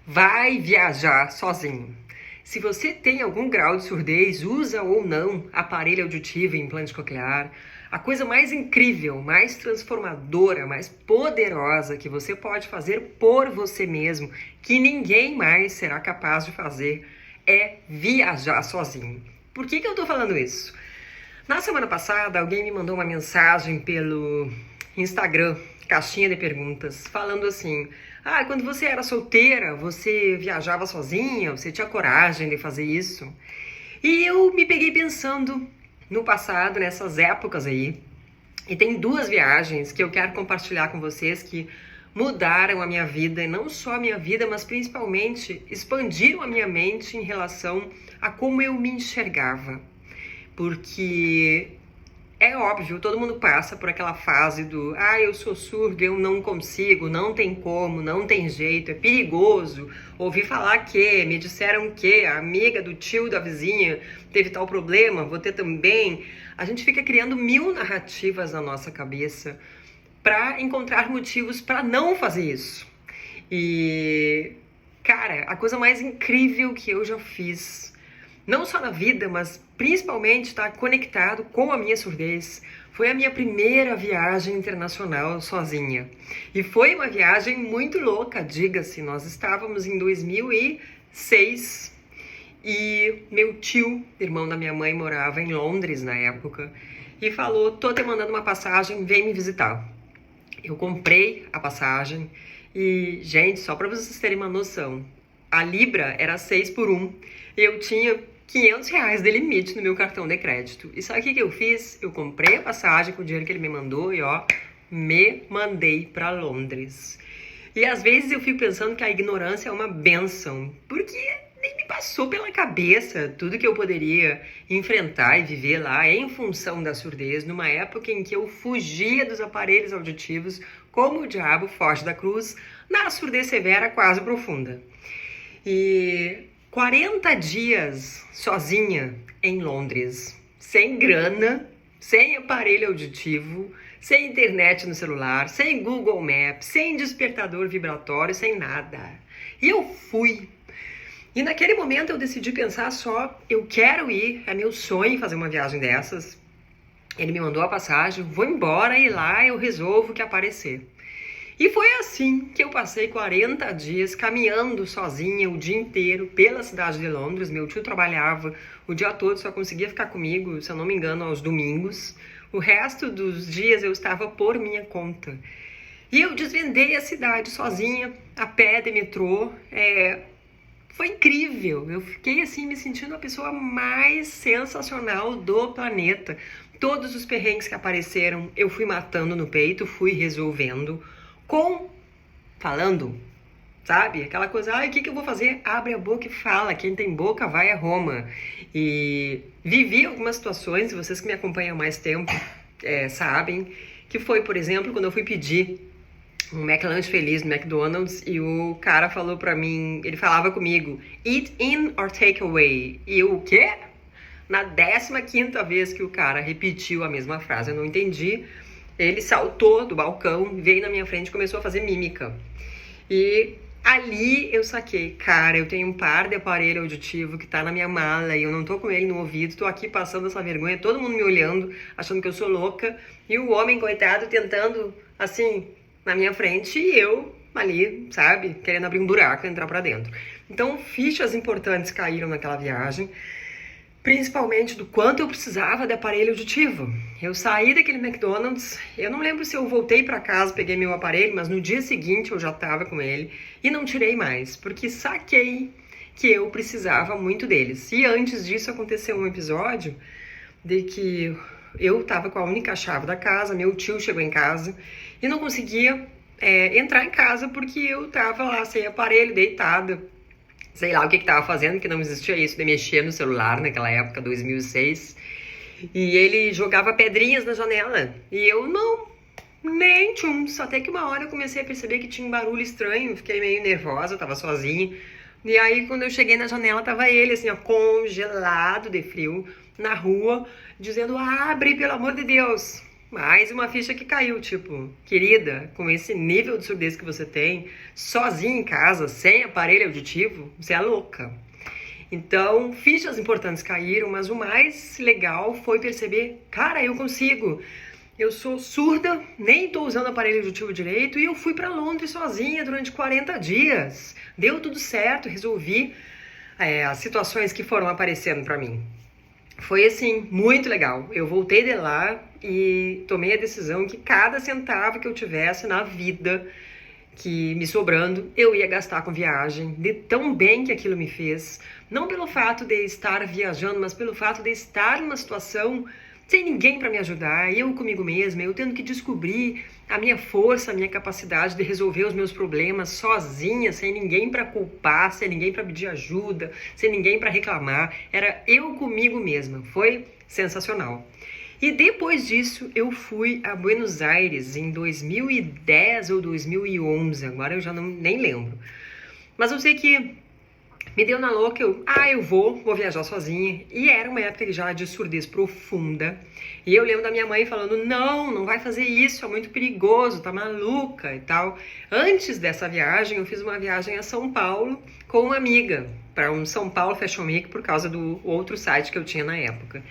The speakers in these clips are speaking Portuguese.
Vai viajar sozinho. Se você tem algum grau de surdez, usa ou não aparelho auditivo e implante coclear, a coisa mais incrível, mais transformadora, mais poderosa que você pode fazer por você mesmo, que ninguém mais será capaz de fazer, é viajar sozinho. Por que eu estou falando isso? Na semana passada, alguém me mandou uma mensagem pelo Instagram, caixinha de perguntas, falando assim: quando você era solteira, você viajava sozinha, você tinha coragem de fazer isso? E eu me peguei pensando no passado, nessas épocas aí, e tem duas viagens que eu quero compartilhar com vocês que mudaram a minha vida, e não só a minha vida, mas principalmente expandiram a minha mente em relação a como eu me enxergava. Porque é óbvio, todo mundo passa por aquela fase do eu sou surdo, eu não consigo, não tem como, não tem jeito, é perigoso. Ouvi falar que, me disseram que a amiga do tio da vizinha teve tal problema, vou ter também. A gente fica criando mil narrativas na nossa cabeça para encontrar motivos para não fazer isso. E, cara, a coisa mais incrível que eu já fiz, não só na vida, mas principalmente estar conectado com a minha surdez, foi a minha primeira viagem internacional sozinha. E foi uma viagem muito louca, diga-se. Nós estávamos em 2006 e meu tio, irmão da minha mãe, morava em Londres na época e falou: tô te mandando uma passagem, vem me visitar. Eu comprei a passagem e, gente, só para vocês terem uma noção, a Libra era 6 por 1 e eu tinha R$ 500 de limite no meu cartão de crédito. E sabe o que eu fiz? Eu comprei a passagem com o dinheiro que ele me mandou e me mandei para Londres. E às vezes eu fico pensando que a ignorância é uma bênção, porque nem me passou pela cabeça tudo que eu poderia enfrentar e viver lá em função da surdez, numa época em que eu fugia dos aparelhos auditivos como o diabo foge da cruz, na surdez severa quase profunda. E 40 dias sozinha em Londres, sem grana, sem aparelho auditivo, sem internet no celular, sem Google Maps, sem despertador vibratório, sem nada. E eu fui. E naquele momento eu decidi pensar só: eu quero ir, é meu sonho fazer uma viagem dessas. Ele me mandou a passagem, vou embora e lá eu resolvo o que aparecer. E foi assim que eu passei 40 dias caminhando sozinha o dia inteiro pela cidade de Londres. Meu tio trabalhava o dia todo, só conseguia ficar comigo, se eu não me engano, aos domingos. O resto dos dias eu estava por minha conta. E eu desvendei a cidade sozinha, a pé de metrô. Foi incrível. Eu fiquei assim me sentindo a pessoa mais sensacional do planeta. Todos os perrengues que apareceram, eu fui matando no peito, fui resolvendo. Falando, sabe? Aquela coisa, o que eu vou fazer? Abre a boca e fala. Quem tem boca vai a Roma. E vivi algumas situações, vocês que me acompanham há mais tempo sabem, que foi, por exemplo, quando eu fui pedir um McLanche feliz no McDonald's e o cara falou pra mim, ele falava comigo: eat in or take away. E eu, o quê? Na 15ª vez que o cara repetiu a mesma frase, eu não entendi. Ele saltou do balcão, veio na minha frente e começou a fazer mímica. E ali eu saquei: cara, eu tenho um par de aparelho auditivo que tá na minha mala e eu não tô com ele no ouvido, tô aqui passando essa vergonha, todo mundo me olhando, achando que eu sou louca, e o homem, coitado, tentando, assim, na minha frente, e eu ali, sabe, querendo abrir um buraco e entrar pra dentro. Então, fichas importantes caíram naquela viagem, principalmente do quanto eu precisava de aparelho auditivo. Eu saí daquele McDonald's, eu não lembro se eu voltei para casa, peguei meu aparelho, mas no dia seguinte eu já estava com ele e não tirei mais, porque saquei que eu precisava muito deles. E antes disso aconteceu um episódio de que eu estava com a única chave da casa, meu tio chegou em casa e não conseguia entrar em casa porque eu estava lá sem aparelho, deitada. Sei lá o que tava fazendo, que não existia isso de mexer no celular naquela época, 2006. E ele jogava pedrinhas na janela. E eu não, nem tchum. Só até que uma hora eu comecei a perceber que tinha um barulho estranho. Fiquei meio nervosa, eu tava sozinha. E aí quando eu cheguei na janela, tava ele assim, congelado de frio, na rua, dizendo: abre, pelo amor de Deus. Mais uma ficha que caiu, tipo, querida, com esse nível de surdez que você tem, sozinha em casa, sem aparelho auditivo, você é louca. Então, fichas importantes caíram, mas o mais legal foi perceber, cara, eu consigo. Eu sou surda, nem tô usando aparelho auditivo direito e eu fui pra Londres sozinha durante 40 dias. Deu tudo certo, resolvi as situações que foram aparecendo pra mim. Foi assim, muito legal. Eu voltei de lá e tomei a decisão que cada centavo que eu tivesse na vida que me sobrando, eu ia gastar com viagem, de tão bem que aquilo me fez. Não pelo fato de estar viajando, mas pelo fato de estar numa situação sem ninguém para me ajudar, eu comigo mesma, eu tendo que descobrir a minha força, a minha capacidade de resolver os meus problemas sozinha, sem ninguém para culpar, sem ninguém para pedir ajuda, sem ninguém para reclamar. Era eu comigo mesma. Foi sensacional. E depois disso, eu fui a Buenos Aires em 2010 ou 2011, agora eu já nem lembro. Mas eu sei que me deu na louca, eu vou viajar sozinha. E era uma época já de surdez profunda. E eu lembro da minha mãe falando, não vai fazer isso, é muito perigoso, tá maluca e tal. Antes dessa viagem, eu fiz uma viagem a São Paulo com uma amiga, para um São Paulo Fashion Week, por causa do outro site que eu tinha na época.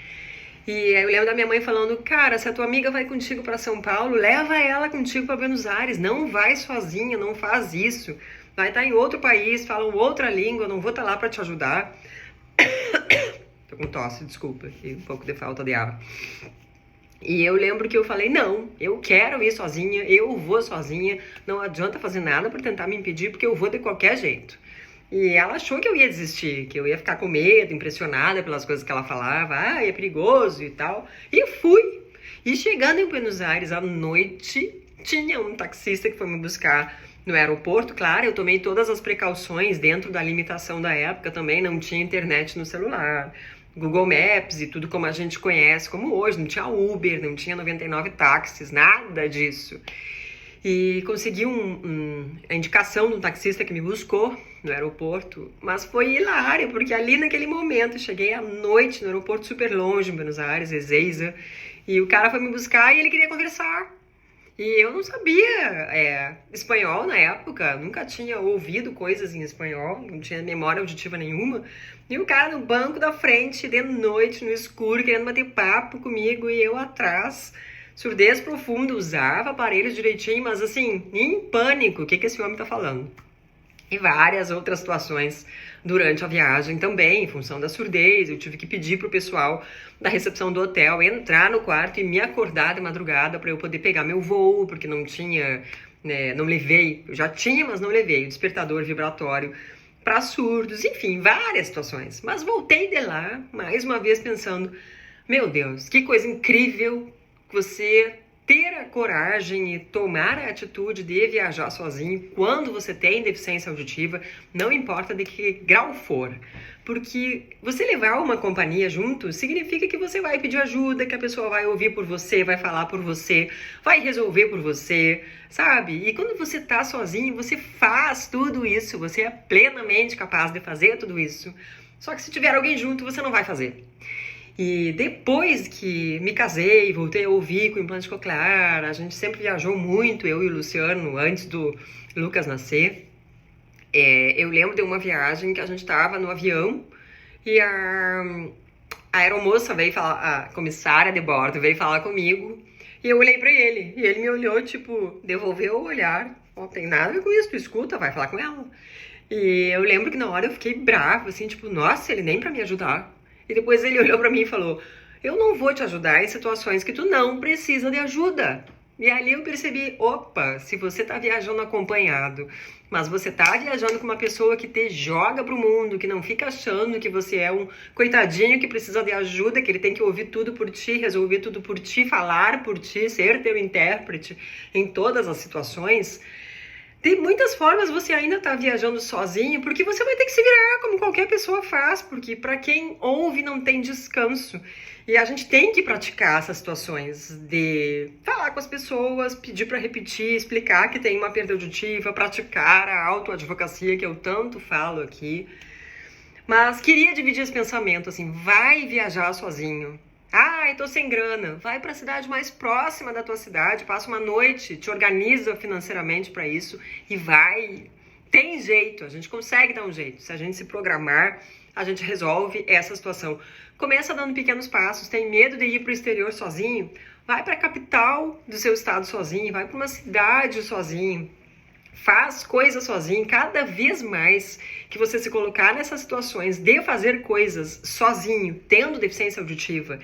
E eu lembro da minha mãe falando, cara, se a tua amiga vai contigo para São Paulo, leva ela contigo para Buenos Aires, não vai sozinha, não faz isso. Vai estar em outro país, falam outra língua, não vou estar lá para te ajudar. Tô com tosse, desculpa, e um pouco de falta de ar. E eu lembro que eu falei, não, eu quero ir sozinha, eu vou sozinha, não adianta fazer nada para tentar me impedir, porque eu vou de qualquer jeito. E ela achou que eu ia desistir, que eu ia ficar com medo, impressionada pelas coisas que ela falava, é perigoso e tal. E fui. E chegando em Buenos Aires à noite, tinha um taxista que foi me buscar no aeroporto. Claro, eu tomei todas as precauções dentro da limitação da época também, não tinha internet no celular, Google Maps e tudo como a gente conhece, como hoje, não tinha Uber, não tinha 99 táxis, nada disso. E consegui a indicação de um taxista que me buscou no aeroporto, mas foi hilário, porque ali naquele momento, cheguei à noite no aeroporto super longe, em Buenos Aires, Ezeiza, e o cara foi me buscar e ele queria conversar. E eu não sabia espanhol na época, nunca tinha ouvido coisas em espanhol, não tinha memória auditiva nenhuma. E o cara no banco da frente, de noite, no escuro, querendo bater papo comigo, e eu atrás, surdez profunda, usava aparelhos direitinho, mas assim, em pânico, o que esse homem tá falando? E várias outras situações durante a viagem também, em função da surdez. Eu tive que pedir pro pessoal da recepção do hotel entrar no quarto e me acordar de madrugada para eu poder pegar meu voo, porque não tinha, não levei, eu já tinha, mas não levei o despertador vibratório para surdos, enfim, várias situações. Mas voltei de lá, mais uma vez pensando, meu Deus, que coisa incrível você ter a coragem e tomar a atitude de viajar sozinho quando você tem deficiência auditiva, não importa de que grau for. Porque você levar uma companhia junto significa que você vai pedir ajuda, que a pessoa vai ouvir por você, vai falar por você, vai resolver por você, sabe? E quando você tá sozinho, você faz tudo isso, você é plenamente capaz de fazer tudo isso. Só que se tiver alguém junto, você não vai fazer. E depois que me casei, voltei a ouvir com implante coclear, a gente sempre viajou muito, eu e o Luciano, antes do Lucas nascer. Eu lembro de uma viagem que a gente estava no avião e a aeromoça veio falar, a comissária de bordo veio falar comigo e eu olhei pra ele. E ele me olhou, tipo, devolveu o olhar. Não tem nada a ver com isso, tu escuta, vai falar com ela. E eu lembro que na hora eu fiquei brava, assim, tipo, nossa, ele nem pra me ajudar. E depois ele olhou pra mim e falou, eu não vou te ajudar em situações que tu não precisa de ajuda. E ali eu percebi, opa, se você tá viajando acompanhado, mas você tá viajando com uma pessoa que te joga pro mundo, que não fica achando que você é um coitadinho que precisa de ajuda, que ele tem que ouvir tudo por ti, resolver tudo por ti, falar por ti, ser teu intérprete em todas as situações. De muitas formas você ainda tá viajando sozinho, porque você vai ter que se virar como qualquer pessoa faz, porque para quem ouve não tem descanso. E a gente tem que praticar essas situações de falar com as pessoas, pedir para repetir, explicar que tem uma perda auditiva, praticar a autoadvocacia que eu tanto falo aqui. Mas queria dividir esse pensamento, assim, vai viajar sozinho. Ai, tô sem grana. Vai para a cidade mais próxima da tua cidade, passa uma noite, te organiza financeiramente para isso e vai. Tem jeito, a gente consegue dar um jeito. Se a gente se programar, a gente resolve essa situação. Começa dando pequenos passos. Tem medo de ir para o exterior sozinho? Vai para a capital do seu estado sozinho, vai para uma cidade sozinho. Faz coisas sozinho. Cada vez mais que você se colocar nessas situações de fazer coisas sozinho, tendo deficiência auditiva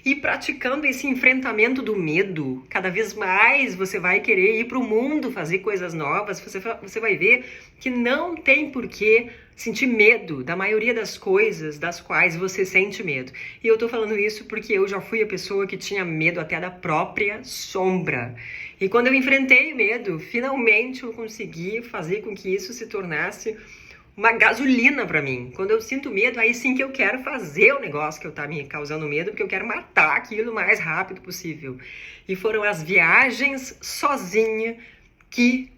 e praticando esse enfrentamento do medo, cada vez mais você vai querer ir para o mundo fazer coisas novas. Você vai ver que não tem porquê sentir medo da maioria das coisas das quais você sente medo. E eu tô falando isso porque eu já fui a pessoa que tinha medo até da própria sombra. E quando eu enfrentei o medo, finalmente eu consegui fazer com que isso se tornasse uma gasolina para mim. Quando eu sinto medo, aí sim que eu quero fazer o negócio que eu tá me causando medo, porque eu quero matar aquilo o mais rápido possível. E foram as viagens sozinha que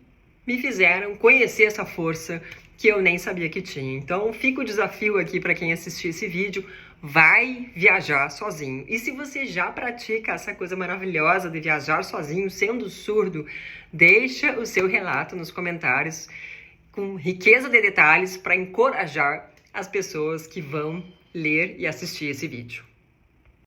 me fizeram conhecer essa força que eu nem sabia que tinha. Então fica o desafio aqui para quem assistir esse vídeo, vai viajar sozinho. E se você já pratica essa coisa maravilhosa de viajar sozinho, sendo surdo, deixa o seu relato nos comentários com riqueza de detalhes para encorajar as pessoas que vão ler e assistir esse vídeo.